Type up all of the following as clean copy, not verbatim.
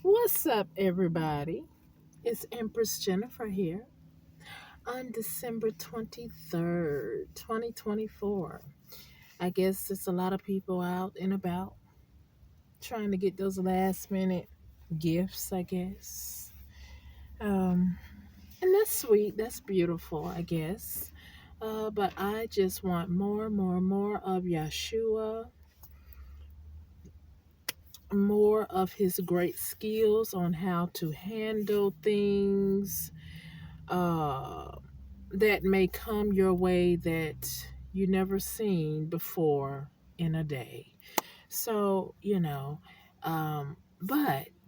What's up, everybody? It's Empress Jennifer here on December 23rd, 2024. I guess it's a lot of people out and about trying to get those last minute gifts, I guess. Um, and that's sweet, that's beautiful, I guess. But I just want more of Yeshua, more of his great skills on how to handle things. Uh, that may come your way that you never seen before in a day. So, but,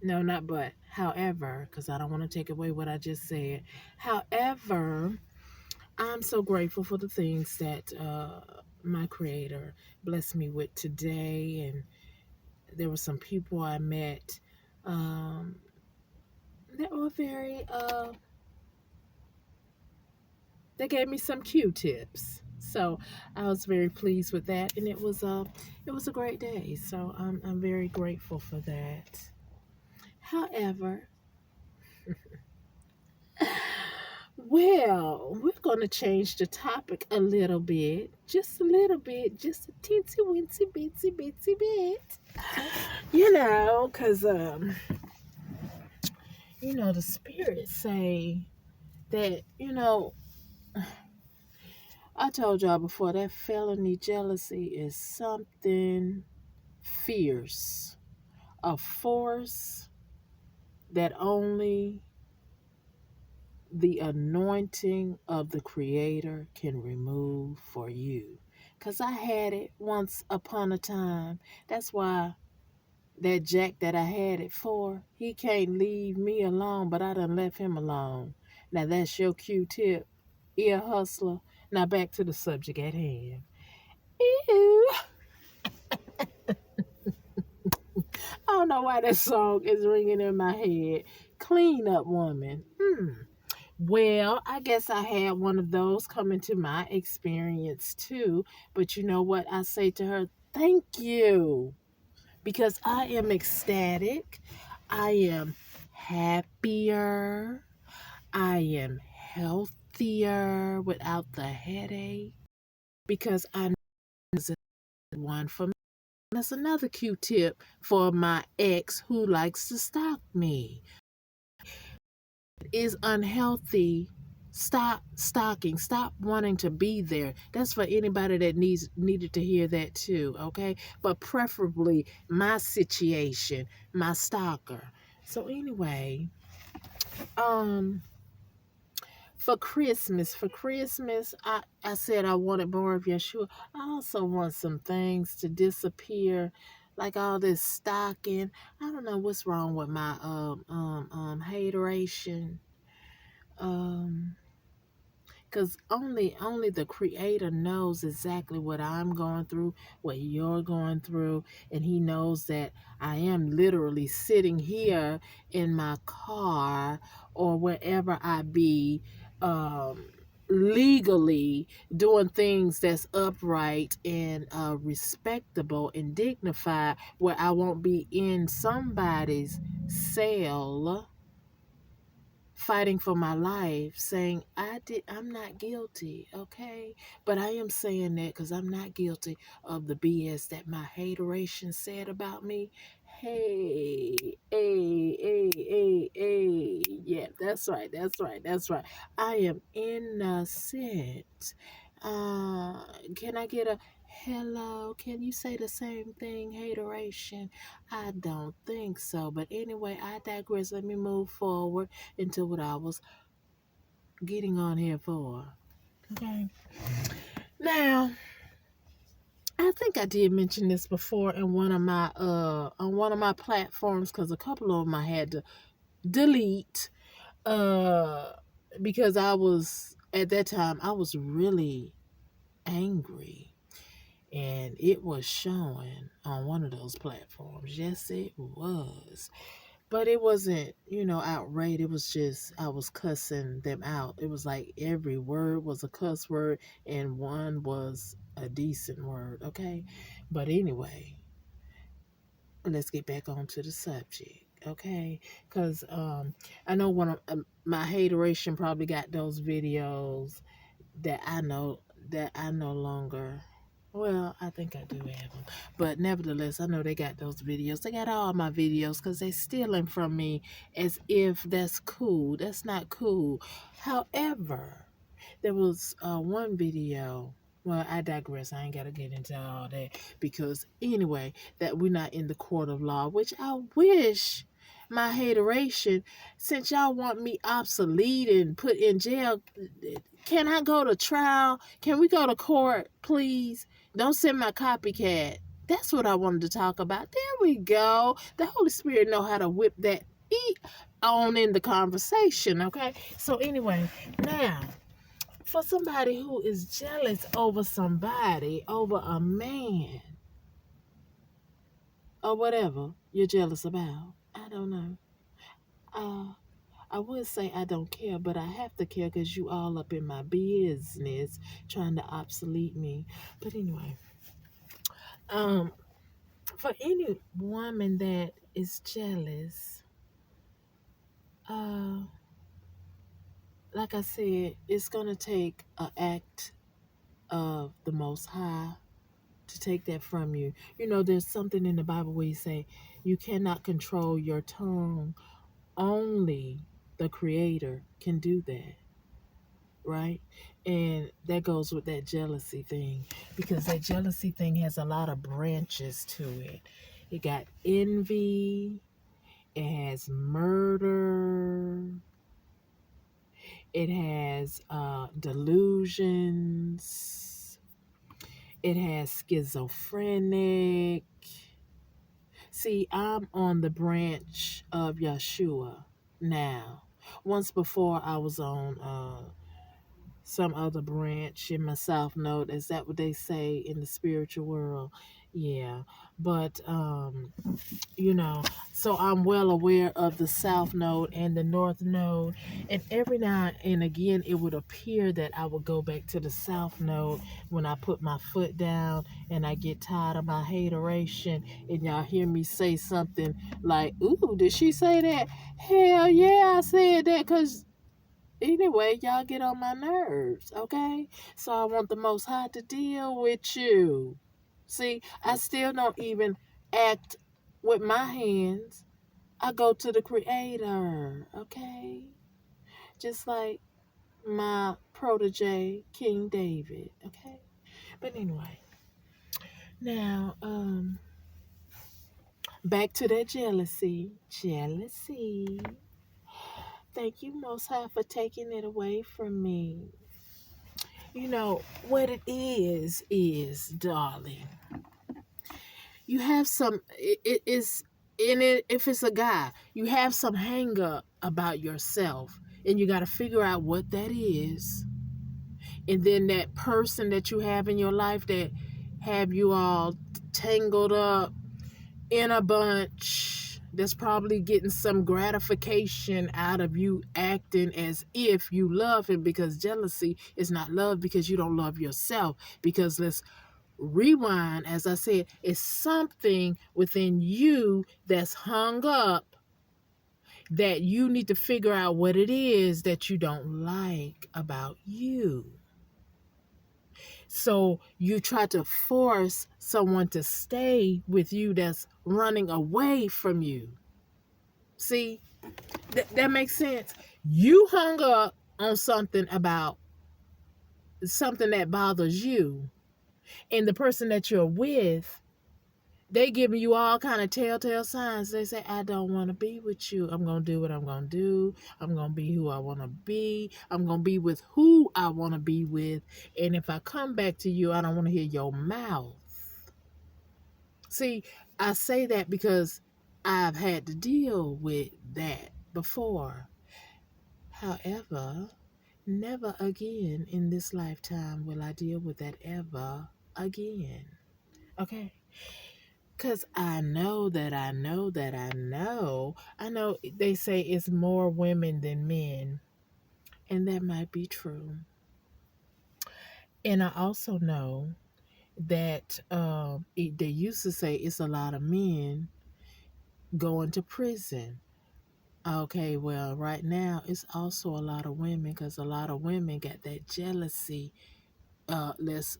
no, not but, however, because I don't want to take away what I just said. However, I'm so grateful for the things that my creator blessed me with today. And there were some people I met um, that were very they gave me some Q-tips. So I was very pleased with that, and it was a great day. So I'm very grateful for that. However, well, we're gonna change the topic a little bit, just a little bit, just a teensy wincy bitsy bitsy bit. Cause the spirits say that I told y'all before that felony jealousy is something fierce, a force that only the anointing of the Creator can remove for you. Because I had it once upon a time. That's why that Jack that I had it for, he can't leave me alone, but I done left him alone. Now that's your Q-tip, ear hustler. Now back to the subject at hand. Ew. I don't know why that song is ringing in my head. Clean up woman. Well, I guess I had one of those come into my experience too. But you know what? I say to her, thank you. Because I am ecstatic. I am happier. I am healthier without the headache. Because I know it's one for me. That's another Q-tip for my ex who likes to stalk me. Is unhealthy. Stop stalking. Stop wanting to be there. That's for anybody that needed to hear that too, okay? But preferably my situation, my stalker. So anyway, um for Christmas, I said I wanted more of Yeshua. I also want some things to disappear, like all this stalking. I don't know what's wrong with my hateration. Um, because only the Creator knows exactly what I'm going through, what you're going through, and He knows that I am literally sitting here in my car or wherever I be, um, legally doing things that's upright and respectable and dignified, where I won't be in somebody's cell fighting for my life, saying I'm not guilty, okay? But I am saying that because I'm not guilty of the BS that my hateration said about me. Hey, hey. Yeah, that's right. I am innocent. Can I get a hello? Can you say the same thing, hateration? I don't think so. But anyway, I digress. Let me move forward into what I was getting on here for. Okay. Now, I think I did mention this before in one of my on one of my platforms, because a couple of them I had to delete uh because I was at that time I was really angry, and it was showing on one of those platforms. Yes, it was. But it wasn't, outright. It was just, I was cussing them out. It was like every word was a cuss word and one was a decent word, okay? But anyway, let's get back onto the subject, okay? Because I know one of my hateration probably got those videos that I no longer. Well, I think I do have them, but nevertheless, I know they got those videos. They got all my videos because they stealing from me as if that's cool. That's not cool. However, there was one video. Well, I digress. I ain't got to get into all that because anyway, that we're not in the court of law, which I wish my hateration, since y'all want me obsolete and put in jail, can I go to trial? Can we go to court, please? Don't send my copycat. That's what I wanted to talk about. There we go. The Holy Spirit know how to whip that on in the conversation, okay? So anyway, now for somebody who is jealous over somebody, over a man, or whatever you're jealous about, I don't know. Uh, I would say I don't care, but I have to care because you all up in my business trying to obsolete me. But anyway, um, for any woman that is jealous, uh, like I said, it's gonna take an act of the Most High to take that from you. You know, there's something in the Bible where you say you cannot control your tongue. Only the Creator can do that, right? And that goes with that jealousy thing because that jealousy thing has a lot of branches to it. It got envy, it has murder, it has delusions, it has schizophrenic. See, I'm on the branch of Yeshua now. Once before, I was on some other branch in my south node. Is that what they say in the spiritual world? Yeah. But you know, so I'm well aware of the south node and the north node, and every now and again it would appear that I would go back to the south node when I put my foot down and I get tired of my hateration, and y'all hear me say something like, ooh, did she say that? Hell yeah, I said that because anyway, y'all get on my nerves, okay? So I want the Most High to deal with you. See, I still don't even act with my hands. I go to the Creator, okay? Just like my protege, King David, okay? But anyway, now, back to that jealousy. Jealousy. Thank you, Most High, for taking it away from me. You know, what it is, darling, you have some, it is, in it, if it's a guy, you have some hang up about yourself, and you got to figure out what that is. And then that person that you have in your life that have you all tangled up in a bunch, that's probably getting some gratification out of you acting as if you love him, because jealousy is not love, because you don't love yourself. Because let's rewind, as I said, it's something within you that's hung up that you need to figure out what it is that you don't like about you. So you try to force someone to stay with you that's running away from you. See, that makes sense. You hung up on something about something that bothers you, and the person that you're with, they giving you all kind of telltale signs. They say, I don't want to be with you. I'm going to do what I'm going to do. I'm going to be who I want to be. I'm going to be with who I want to be with. And if I come back to you, I don't want to hear your mouth. See, I say that because I've had to deal with that before. However, never again in this lifetime will I deal with that ever again. Okay? Because I know they say it's more women than men, and that might be true. And I also know that they used to say it's a lot of men, going to prison. Okay, well, right now it's also a lot of women because a lot of women got that jealousy. Let's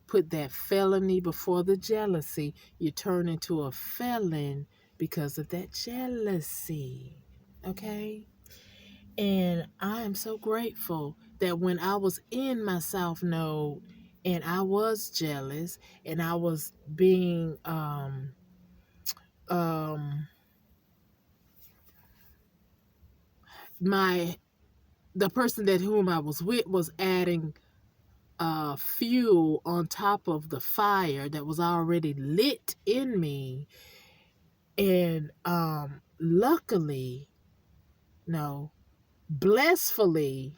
put that felony before the jealousy. You turn into a felon because of that jealousy. Okay? And I am so grateful that when I was in my South Node and I was jealous and I was being um my the person that whom I was with was adding fuel on top of the fire that was already lit in me. And luckily, no, blissfully,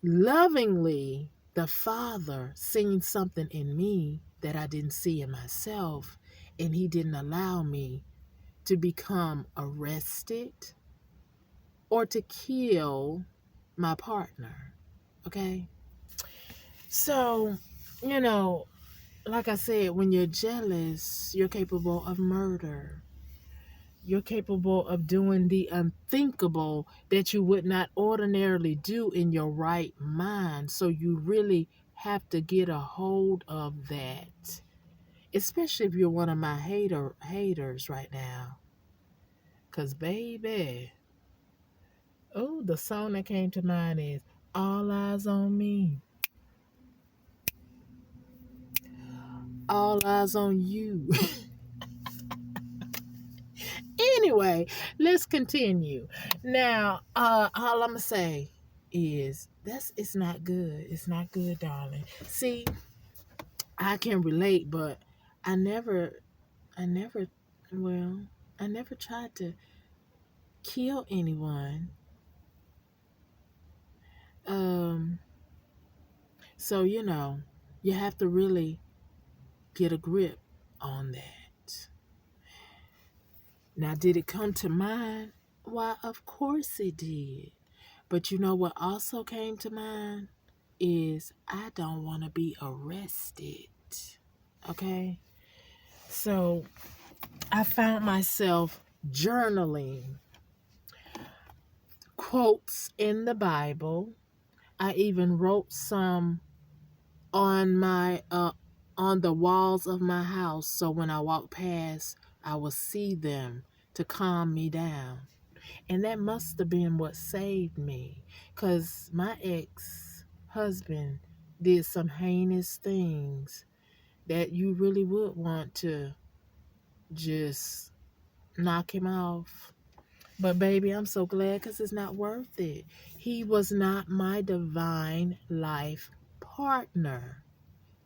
lovingly, the Father seen something in me that I didn't see in myself, and He didn't allow me to become arrested or to kill my partner. Okay? So, you know, like I said, when you're jealous, you're capable of murder. You're capable of doing the unthinkable that you would not ordinarily do in your right mind. So you really have to get a hold of that. Especially if you're one of my haters right now. Cause baby, oh, the song that came to mind is All Eyes on Me. All eyes on you. Anyway, let's continue. Now, all I'm gonna say is it's not good. It's not good, darling. See, I can relate, but I never I never well, I never tried to kill anyone. Um, so you have to really get a grip on that. Now, did it come to mind? Why, of course it did. But you know what also came to mind is I don't want to be arrested. Okay? So I found myself journaling quotes in the Bible. I even wrote some on my on the walls of my house so when I walk past I will see them to calm me down. And that must have been what saved me. Because my ex husband did some heinous things that you really would want to just knock him off. But baby, I'm so glad because it's not worth it. He was not my divine life partner.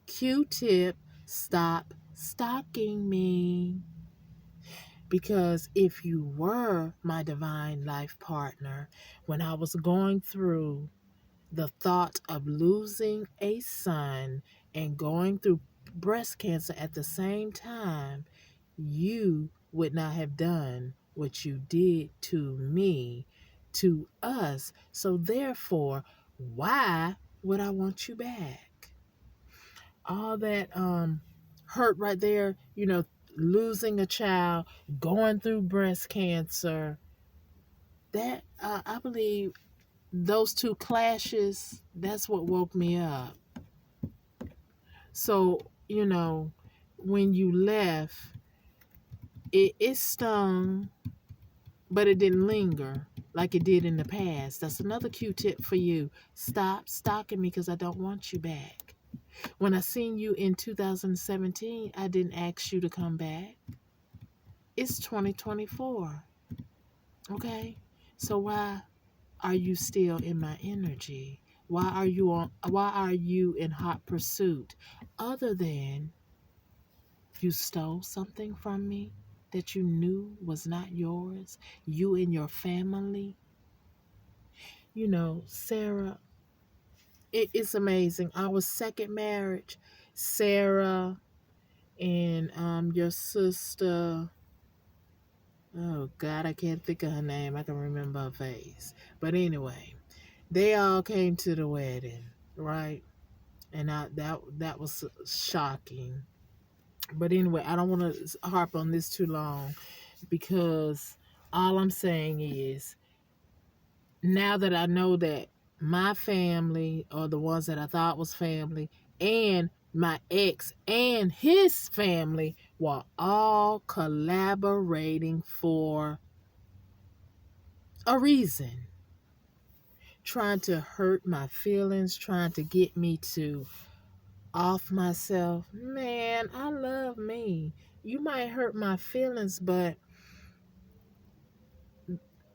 Q-tip, stop stalking me. Because if you were my divine life partner, when I was going through the thought of losing a son and going through breast cancer at the same time, you would not have done what you did to me, to us. So therefore, why would I want you back? All that hurt right there, losing a child, going through breast cancer, that I believe those two clashes, that's what woke me up. So, when you left, it stung, but it didn't linger like it did in the past. That's another Q-tip for you. Stop stalking me because I don't want you back. When I seen you in 2017, I didn't ask you to come back. It's 2024. Okay? So why are you still in my energy? Why are you in hot pursuit? Other than you stole something from me that you knew was not yours, you and your family. Sarah, it's amazing. Our second marriage, Sarah and your sister, oh God, I can't think of her name. I can remember her face. But anyway, they all came to the wedding, right? And that was shocking. But anyway, I don't want to harp on this too long. because all I'm saying is, now that I know that my family, or the ones that I thought was family, and my ex and his family were all collaborating for a reason, trying to hurt my feelings, trying to get me to off myself. Man, I love me. You might hurt my feelings, but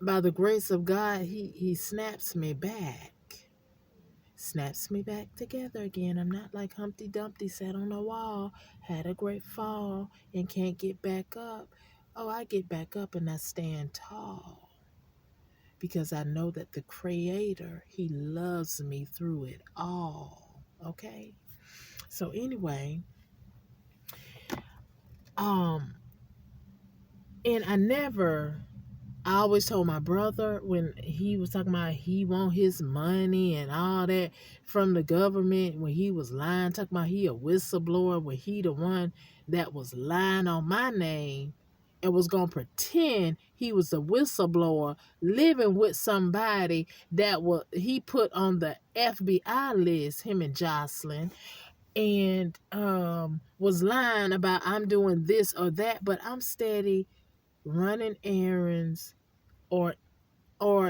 by the grace of God, he snaps me back. Snaps me back together again. I'm not like Humpty Dumpty, sat on a wall, had a great fall, and can't get back up. Oh, I get back up and I stand tall because I know that the Creator, He loves me through it all. Okay? So anyway, um, and I always told my brother when he was talking about he want his money and all that from the government, when he was lying, talking about he a whistleblower, when he the one that was lying on my name and was going to pretend he was a whistleblower living with somebody that he put on the FBI list, him and Jocelyn, and was lying about I'm doing this or that, but I'm steady running errands, or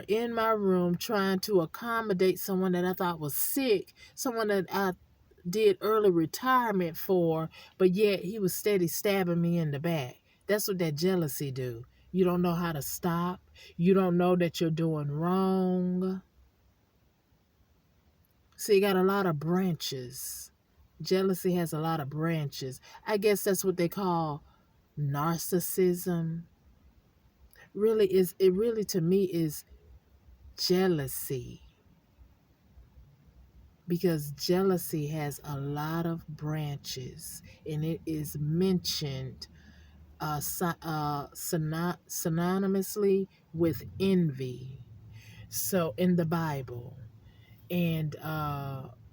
in my room trying to accommodate someone that I thought was sick, someone that I did early retirement for, but yet he was steady stabbing me in the back. That's what that jealousy do. You don't know how to stop. You don't know that you're doing wrong. So you got a lot of branches. Jealousy has a lot of branches. I guess that's what they call narcissism. Really to me is jealousy, because jealousy has a lot of branches, and it is mentioned synonymously with envy. So in the Bible, and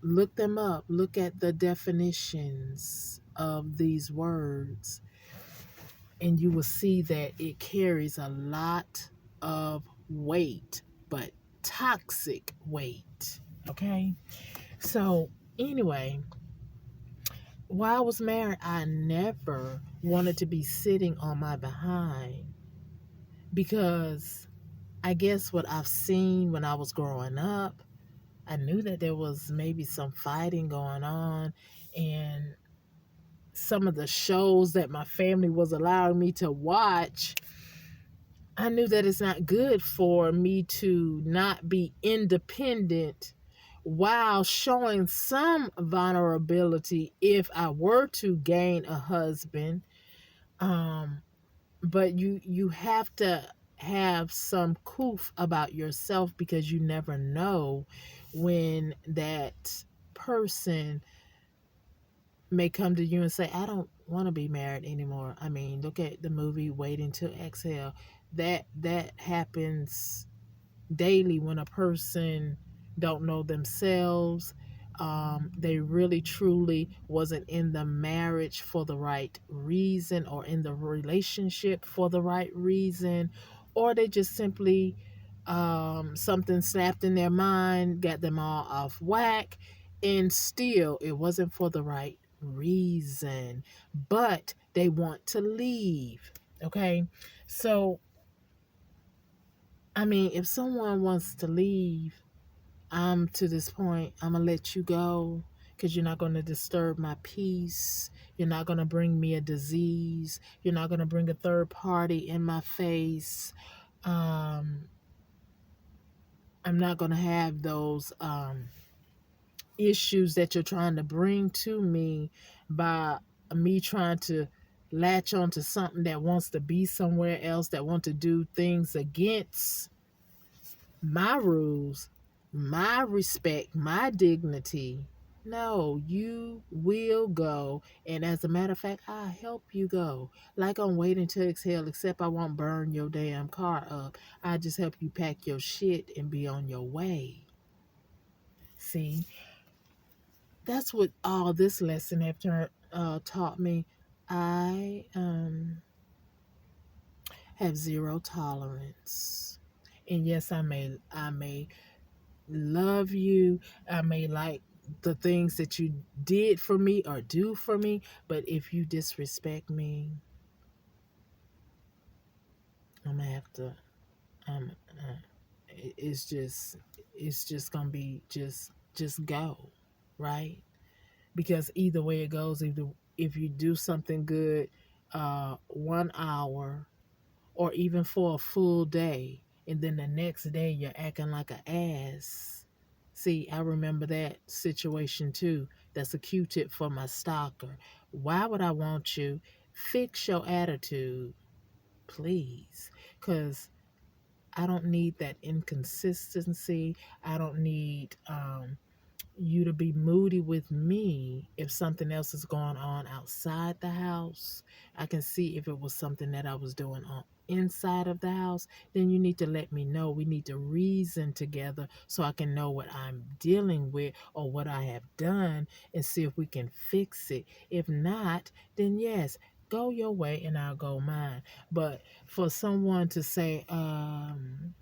look them up, look at the definitions of these words, and you will see that it carries a lot of weight, but toxic weight. Okay? So, anyway, while I was married, I never wanted to be sitting on my behind, because I guess what I've seen when I was growing up, I knew that there was maybe some fighting going on, and some of the shows that my family was allowing me to watch, I knew that it's not good for me to not be independent while showing some vulnerability if I were to gain a husband. Um, but you have to have some coof about yourself, because you never know when that person may come to you and say, I don't want to be married anymore. I mean, look at the movie Waiting to Exhale. That happens daily when a person don't know themselves. They really truly wasn't in the marriage for the right reason, or in the relationship for the right reason, or they just simply something snapped in their mind, got them all off whack, and still it wasn't for the right reason, but they want to leave. Okay, so I mean, if someone wants to leave, I'm to this point, I'm going to let you go, because you're not going to disturb my peace. You're not going to bring me a disease. You're not going to bring a third party in my face. Um, I'm not going to have those issues that you're trying to bring to me by me trying to latch onto something that wants to be somewhere else, that want to do things against my rules, my respect, my dignity. No, you will go. And as a matter of fact, I'll help you go. Like I'm Waiting to Exhale, except I won't burn your damn car up. I just help you pack your shit and be on your way. See, that's what all this lesson have taught me. I have zero tolerance. And yes, I may love you. I may like the things that you did for me or do for me, but if you disrespect me, I'm gonna have to. Um, it's just gonna be just go, right? Because either way it goes, either if you do something good, 1 hour or even for a full day, and then the next day you're acting like an ass. See, I remember that situation too. That's a Q-tip for my stalker. Why would I want you? Fix your attitude, please. Because I don't need that inconsistency. I don't need you to be moody with me if something else is going on outside the house. I can see if it was something that I was doing on inside of the house, then you need to let me know. We need to reason together so I can know what I'm dealing with or what I have done and see if we can fix it. If not, then yes, go your way and I'll go mine. But for someone to say, I'm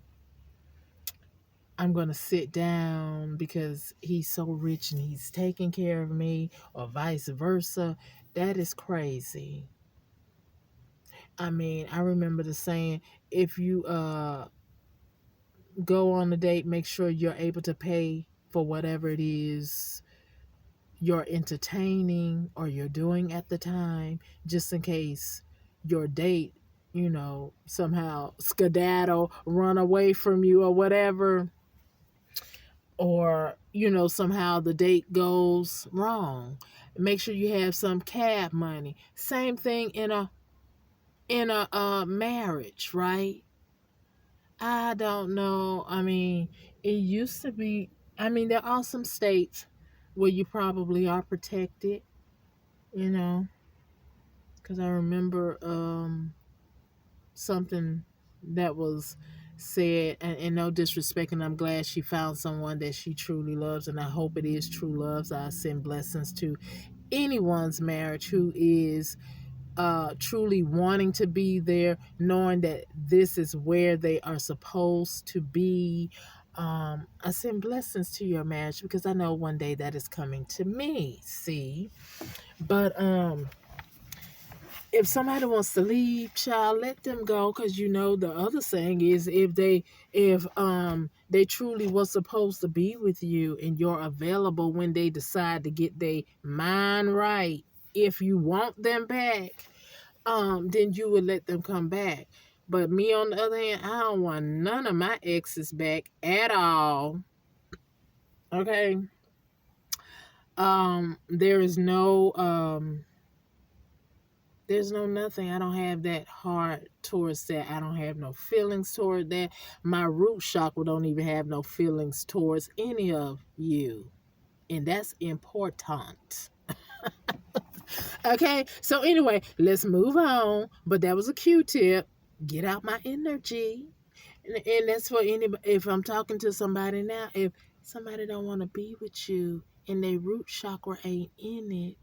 going to sit down because he's so rich and he's taking care of me, or vice versa. That is crazy. I mean, I remember the saying, if you go on a date, make sure you're able to pay for whatever it is you're entertaining or you're doing at the time, just in case your date, somehow skedaddle, run away from you or whatever, or somehow the date goes wrong. Make sure you have some cab money. Same thing in a marriage, right? I don't know. I mean, it used to be, I mean, there are some states where you probably are protected, you know because I remember something that was said, and no disrespect, and I'm glad she found someone that she truly loves, and I hope it is true love. So I send blessings to anyone's marriage who is truly wanting to be there, knowing that this is where they are supposed to be. I send blessings to your marriage because I know one day that is coming to me. See, but if somebody wants to leave, child, let them go. Because the other saying is, if they truly was supposed to be with you and you're available when they decide to get their mind right, if you want them back, then you would let them come back. But me, on the other hand, I don't want none of my exes back at all. Okay. There is no there's no nothing. I don't have that heart towards that. I don't have no feelings toward that. My root chakra don't even have no feelings towards any of you. And that's important. Okay, so anyway, let's move on. But that was a Q-tip. Get out my energy. And that's for anybody. If I'm talking to somebody now, if somebody don't want to be with you and their root chakra ain't in it,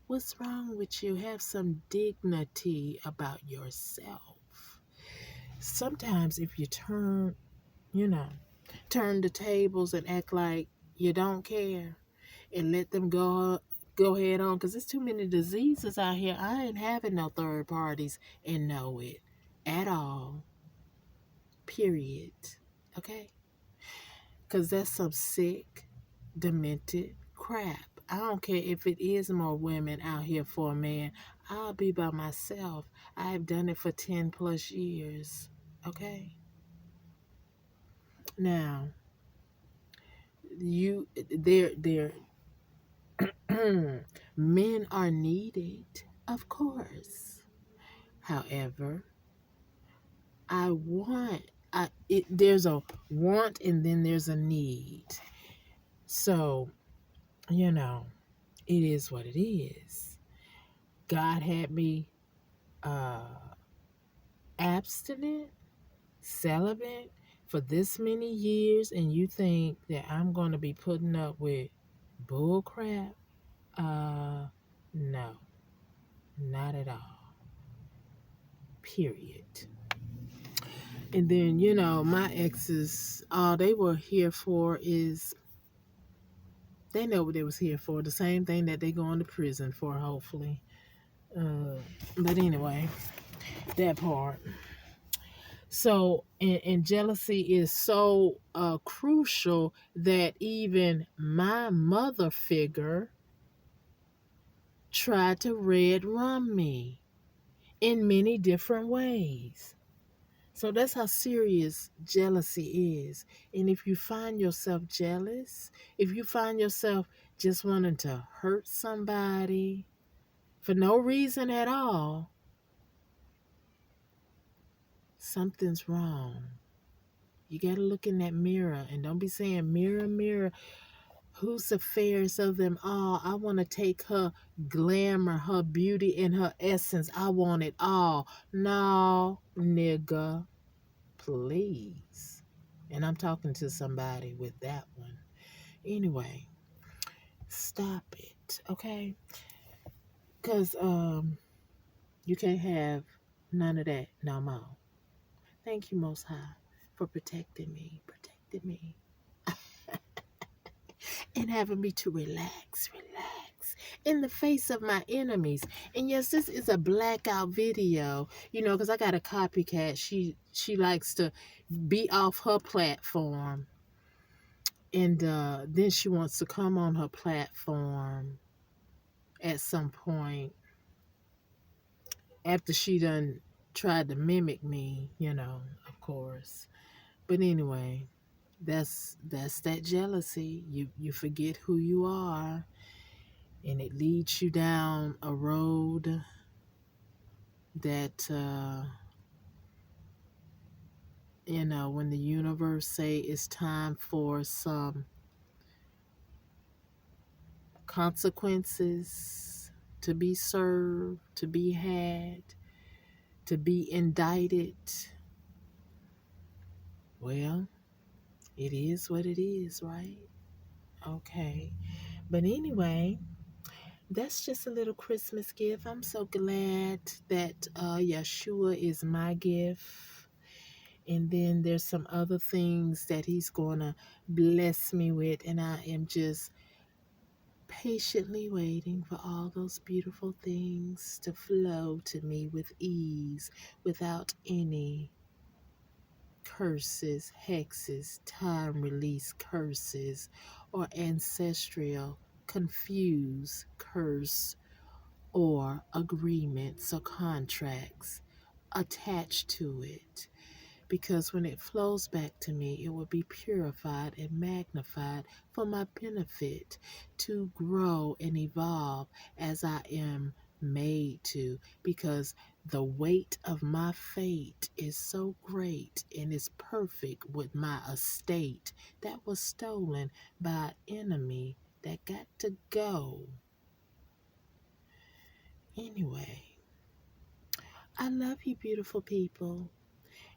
what's wrong with you? Have some dignity about yourself. Sometimes if you you know, turn the tables and act like you don't care and let them go head on, because there's too many diseases out here. I ain't having no third parties and know it at all. Period. Okay? Because that's some sick, demented crap. I don't care if it is more women out here for a man. I'll be by myself. I've done it for 10 plus years. Okay? Now, there men are needed, of course. However, there's a want and then there's a need. So, you know, it is what it is. God had me uh abstinent, celibate for this many years, and you think that I'm going to be putting up with bull crap? No, not at all. Period. And then, my exes, all they were here for is, they know what they was here for. The same thing that they going to prison for, hopefully. Uh, but anyway, that part. So, and jealousy is so crucial that even my mother figure tried to red rum me in many different ways. So that's how serious jealousy is. And if you find yourself jealous, if you find yourself just wanting to hurt somebody for no reason at all, something's wrong. You got to look in that mirror and don't be saying, mirror, mirror, who's the fairest of them all? I want to take her glamour, her beauty, and her essence. I want it all. No, nigga, please. And I'm talking to somebody with that one. Anyway, stop it, okay? Because you can't have none of that no more. Thank you, Most High, for protecting me, and having me to relax in the face of my enemies. And yes, this is a blackout video, because I got a copycat. She likes to be off her platform, and then she wants to come on her platform at some point after she done tried to mimic me, of course. But anyway, that's that jealousy. You forget who you are, and it leads you down a road that when the universe say it's time for some consequences to be served, to be had, to be indicted, well, it is what it is, right? Okay. But anyway, that's just a little Christmas gift. I'm so glad that Yeshua is my gift. And then there's some other things that he's going to bless me with. And I am just patiently waiting for all those beautiful things to flow to me with ease, without any curses, hexes, time release curses, or ancestral confuse curse or agreements or contracts attached to it. Because when it flows back to me, it will be purified and magnified for my benefit to grow and evolve as I am made to. Because the weight of my fate is so great and is perfect with my estate that was stolen by an enemy that got to go. Anyway, I love you, beautiful people.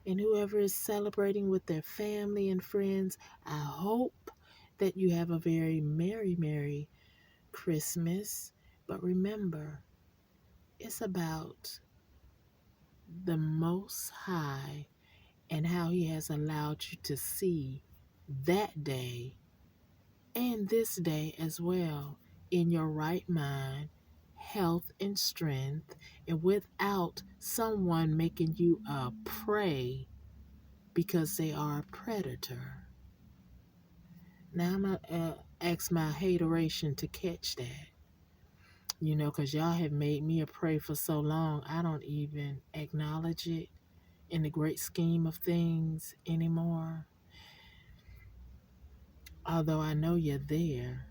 And whoever is celebrating with their family and friends, I hope that you have a very merry, merry Christmas. But remember, it's about the Most High and how He has allowed you to see that day and this day as well in your right mind, health and strength, and without someone making you a prey because they are a predator. Now I'm going to ask my hateration to catch that. Because y'all have made me a prey for so long, I don't even acknowledge it in the great scheme of things anymore. Although I know you're there,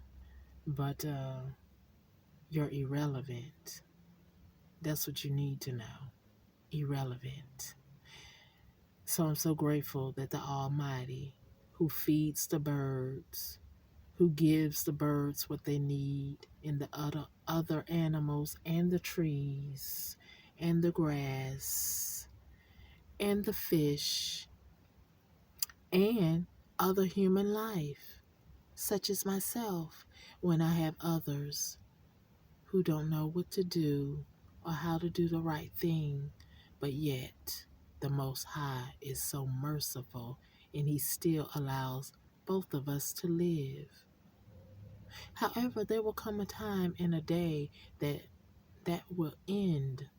but you're irrelevant. That's what you need to know. Irrelevant. So I'm so grateful that the Almighty, who feeds the birds, who gives the birds what they need, and the other animals, and the trees, and the grass, and the fish, and other human life, such as myself, when I have others who don't know what to do or how to do the right thing, but yet the Most High is so merciful and He still allows both of us to live. However, there will come a time and a day that will end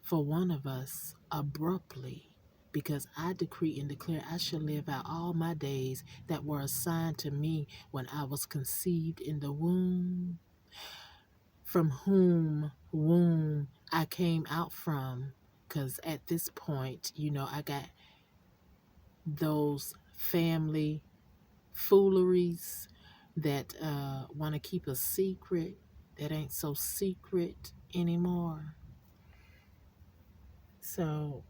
for one of us abruptly, because I decree and declare I shall live out all my days that were assigned to me when I was conceived in the womb, from whom womb I came out from. Because at this point, I got those family fooleries that want to keep a secret that ain't so secret anymore. So,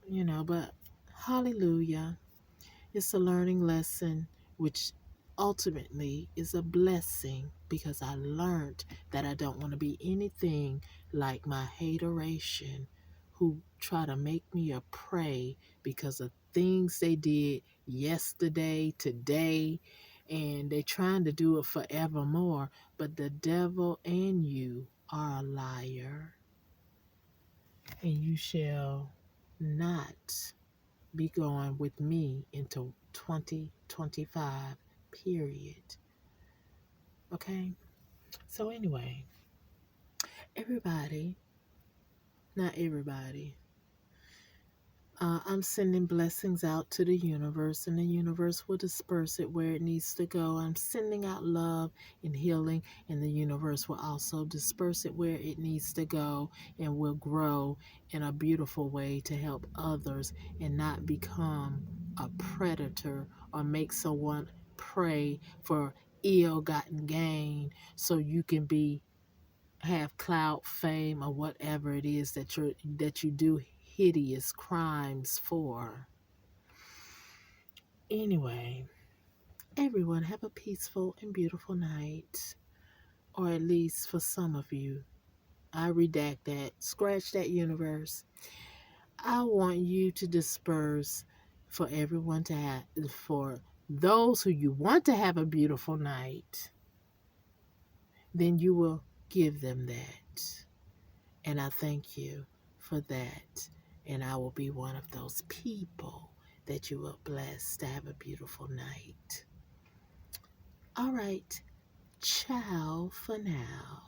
but hallelujah. It's a learning lesson, which ultimately is a blessing, because I learned that I don't want to be anything like my hateration, who try to make me a prey because of things they did yesterday, today, and they trying to do it forevermore. But the devil and you are a liar, and you shall not be going with me into 2025, period. Okay? So, anyway, everybody, not everybody, I'm sending blessings out to the universe, and the universe will disperse it where it needs to go. I'm sending out love and healing, and the universe will also disperse it where it needs to go, and will grow in a beautiful way to help others and not become a predator or make someone prey for ill-gotten gain, so you can have clout, fame, or whatever it is that you do hideous crimes for. Anyway, everyone have a peaceful and beautiful night, or at least for some of you. I redact that, scratch that, universe. I want you to disperse for everyone to have, for those who you want to have a beautiful night, then you will give them that. And I thank you for that. And I will be one of those people that you will bless to have a beautiful night. All right. Ciao for now.